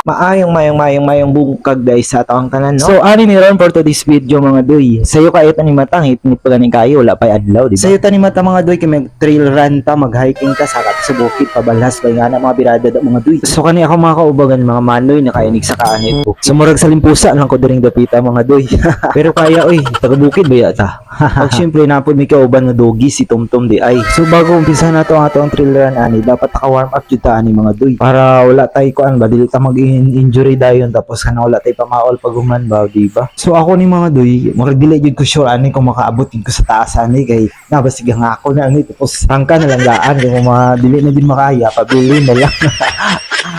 Mayong bungkag guys sa atong tanan, no? So ani ni ron for today's video mga doy. Sayo kayo tani matang hipnit pa ganing kayo wala pa adlaw, di ba? Sayo tani mata mga doy kay mag trail run ta, mag hiking ka sa bukid pabalhas kay nga na mga birada da mga doy. So kani ako mga kaubagan mga manoy na kainig sa kaanit bukid. So murag sa limpusa lang ko diring dapita mga doy. Pero kaya oy, taga bukid ba yata? Pag syempre napod may kauban na dogi si Tumtum di ay. So bago umpisa na to ang atong trail run ani, dapat naka-warm up jud ta ani mga doy para wala tay kuan ba dili ta mag-injury dayon tapos kana wala tay pamaol pag human ba, di ba? So ako ni mga doy, murag dili jud ko sure ani kung makaabot jud ko sa taas ani kay nabasig nga ako na ani tapos hangka na lang daan kung dili na din makaya pabili na lang.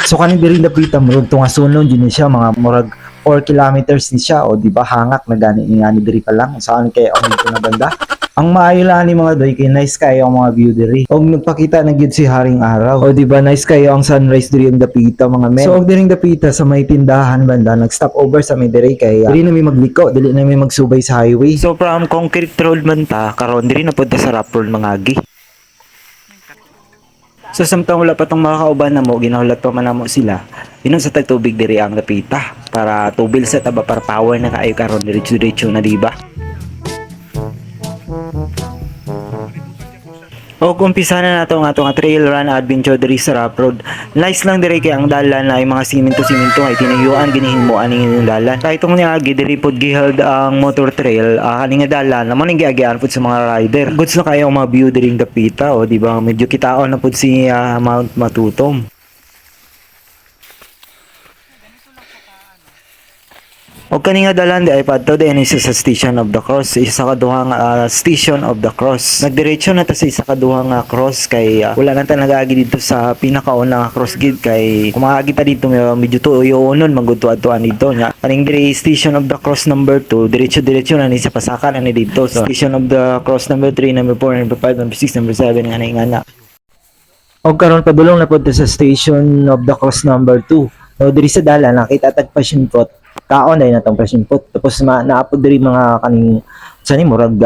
So kanin diri napita murag tunga sunon jud ni siya mga murag 4 kilometers ni siya o di ba hangak na gani nga ni diri pa lang saan kay ang dito na banda. Ang maayo lang ni mga doy kay nice kayo ang mga view diri. Og nagpakita na gyud si haring araw. O di ba nice kayo ang sunrise diri ang dapita mga men. So og diring dapita sa may tindahan banda nag-stop over sa may diri kay diri na may magliko, dili na may magsubay sa highway. So from concrete road man ta karon diri na pud ta sa rough road mga agi. So samtang wala pa tong mga kauban na mo, ginahulat pa man namo sila. Inom sa tagtubig diri ang napita para tubil sa taba para power na kaayo karon diretso-diretso na di ba? O kumpisa na nato nga atong trail run adventure diri sa rough road. Nice lang diri kay ang dalan na ay mga simento ay tinayuan ginihinmo ani ng dalan. Kay itong niagi diri pod giheld ang motor trail ani nga dalan namon ning giagian pod sa mga rider. Goods na kayo ang mga view diri dapita o di ba medyo kitaon na pod si Mount Matutom. O kani nga dalan di ay padto din isa sa Station of the Cross, isa ka duhang Station of the Cross. Nagdiretso na ta sa isa ka duhang cross kay wala na ta nagaagi dito sa pinakauna nga cross gid kay kumaagi ta dito medyo tuyo unon magudto-adtoan dito nya. Kaning diri Station of the Cross number 2, diretso na ni sa pasakan ani dito. So Station of the Cross number 3, number 4, number 5, number 6, number 7 nga na. Og karon padulong na pud sa Station of the Cross number 2. O diri sa dalan nakita tag passion fruit kaon ay natong passion fruit tapos naapod diri mga kaning sani murag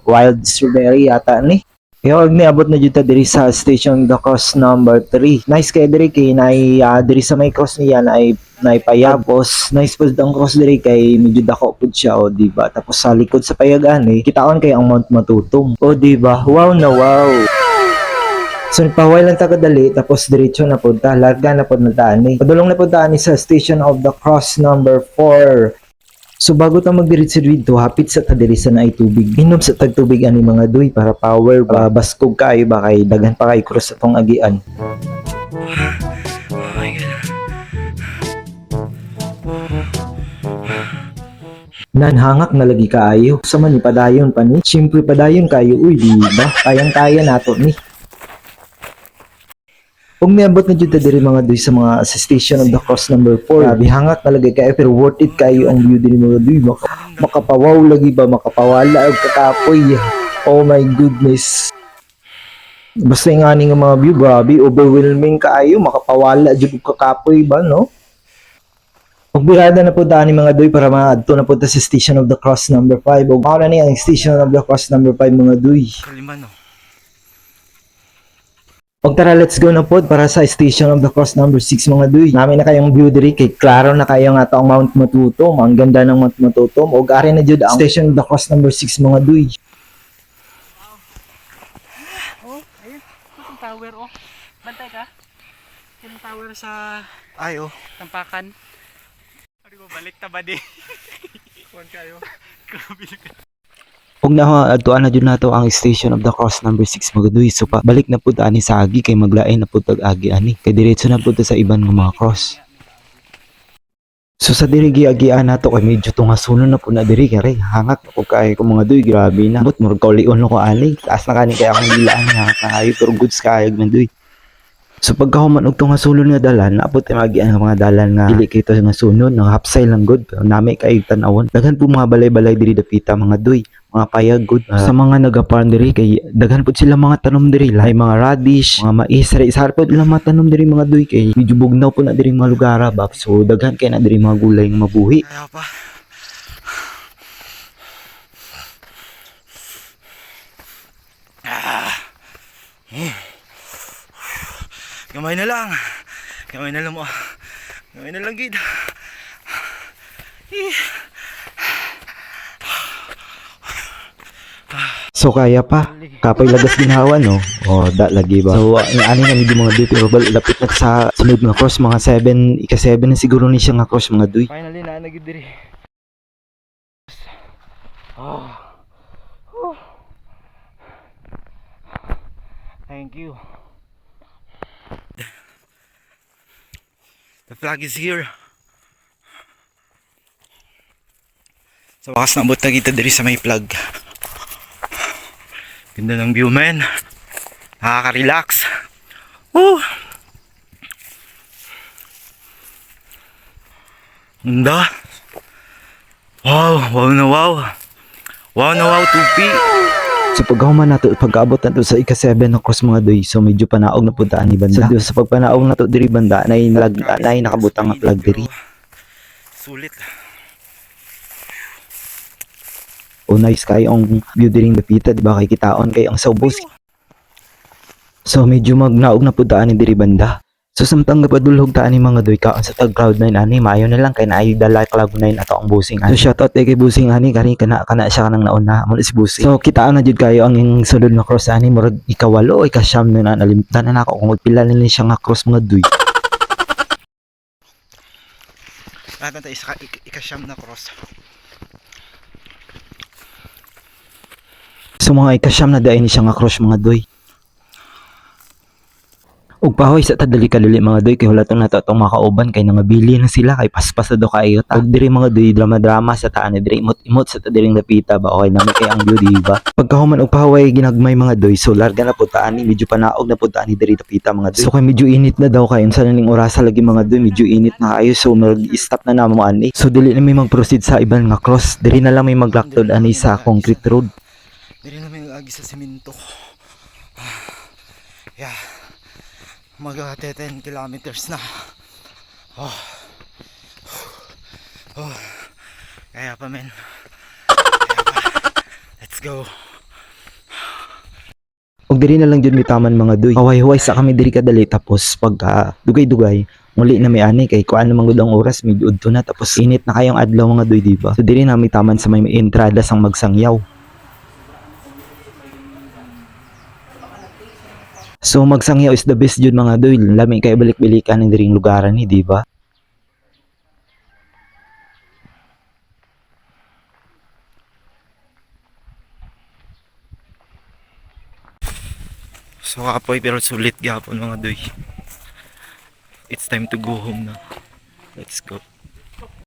wild strawberry yata ni. Yo niabot na jud ta diri sa Station of the Cross number 3. Nice kay diri kay nay diri sa may cross niya ay payagos. Nice pud ang cross diri kay medyo dako pud siya o di ba. Tapos sa likod sa payagan kitaon kay ang Mount Matutom. O di ba? Wow na wow. So nagpahuway lang ta kadali tapos diretso na pud ta, larga na pud na taani. Padulong na pud taani sa Station of the Cross number 4. So bago ta magdiretso dito, hapit sa ta diri sa naay tubig. Inom sa tagtubig ani mga doy para power ba baskog kayo ba kay daghan pa kay cross atong agian. Oh my God. Nanhangak na lagi kaayo. Sa man padayon pa ni. Siyempre padayon kayo uy, di ba? Kayang-kaya nato ni. Kung niabot na dito diri mga doy sa mga sa Station of the Cross number 4, bihangak talaga kayo pero worth it kayo ang view diri mga doy. Makapawaw lagi ba, makapawala og kakapoy. Oh my goodness. Basta nga nga mga view, grabe, overwhelming kaayo, makapawala jud og kakapoy ba, no? Ug birada na pud ani mga doy para maadto na pud ta sa Station of the Cross number 5. Ug mao na ni ang Station of the Cross number 5 mga doy. Kalima no. Og tara, let's go na pod para sa Station of the Cross number 6 mga doy. Namin na kayong view diri kay klaro na kayo nga to ang Mount Matutom. Ang ganda ng Mount Matutom. Og ari na jud ang Station of the Cross number 6 mga doy. Oh, ayun. Itong tower oh. Bantay ka. Yung tower sa Tampakan. Ari ko balik ta ba di. Kuan kayo. Grabe ka. Ug adtuan na jud nato ang Station of the Cross number 6 mga doy. So balik na pud ani sa agi kay maglain na pud agi ani. Kay diretso na pud sa iban nga mga cross. So sa diri giagian nato kay medyo tungasunon na pud na diri kay hangak ko kay ko mga doy grabe na. But murag kaulion ko ani. Taas na kani kay akong gilaan nga kaayo pero goods kaayog man doy. So pagkahuman og tungasulon nga dalan, naapot ay magian nga mga dalan nga dili kay to nga sunod, nga hapsay lang good. Nami kay tan-awon. Daghan po mga balay-balay diri dapita mga doy, mga payag good. Sa mga nagafarm diri kay daghan pud sila mga tanom diri, lahi mga radish, mga mais, sa pud ilang mga tanom diri mga doy kay medyo bugnaw po na diri mga lugar ba. So daghan kay na diri mga gulay nga mabuhi. Ayaw pa. Gamay na lang. Gamay na lang mo. Gamay na lang gid. So kaya pa kapay lagas ginhawa no o da lagi ba so ani na medyo mga duy pero lapit na sa sunod nga cross mga 7 ika-7 na siguro ni siya nga cross mga duy. Finally na nagid diri. Oh. Whew. Thank you. The flag is here. Sa wakas nabot na kita diri sa may flag. Ganda ng view, man. Nakaka-relax. Woo! Ganda. Wow, wow na wow. Wow na wow, 2P. So pagkahuman nato, pag-abot nato sa ika-7 na cross mga doy, so medyo panaog na puntaan ni banda. So sa pagpanaog nato diri banda, nay nakabutang nga flag diri. Sulit. O nice kay ang view diri ng dapita, di ba kay kitaon kay ang saubos. So medyo magnaog na puntaan ni diri banda. So samtang gapadulhog taan ni mga doy kaon sa tag Cloud9 ani maayo na lang kay naay dala Cloud9 ato ang busing ani. So shoutout kay busing ani kani kana siya nang nauna mo si busing. So kitaan na jud kayo ang sulod na cross ani murag ikawalo o ikasyam na nalimtan na ako kung magpila nila siya nga cross mga doy. Lahat na tayo ikasyam na cross. So mga ikasyam na daay ni siya nga cross mga doy. Ug pahoy sa tadali kalili mga doy kay hulaton nato atong makauban kay nangabili na sila kay paspas na do kayo ta. Ug diri mga doy drama sa taan diri imot-imot sa tadiring dapita ba okay na kay ang view di ba. Pagkahuman og pahoy ginagmay mga doy so larga na pud taan ni medyo panaog na pud taan ni diri dapita mga doy. So kay medyo init na daw kay unsa ning orasa lagi mga doy medyo init na kayo so mag-stop na namo ani. So dili na may mag-proceed sa iban nga cross diri na lang may maglaktod ani sa concrete road. Diri na may agi sa semento. Yeah. Mag 10 kilometers na. Oh. Oh. Kaya pa men. Let's go. Og diri na lang jud mi taman mga doy. Huway-huway sa kami diri kadali tapos pagka dugay-dugay muli na may ani kay kuan namang gud ang oras medyo udto na tapos init na kayong adlaw mga doy di ba. So diri na mi taman sa may entrada sang Magsangyaw. So Magsangyaw is the best jud mga doy. Lami kay balik-bilikan ning diring lugaran ni, di ba? So kapoy pero sulit gyapon mga doy. It's time to go home na. Let's go.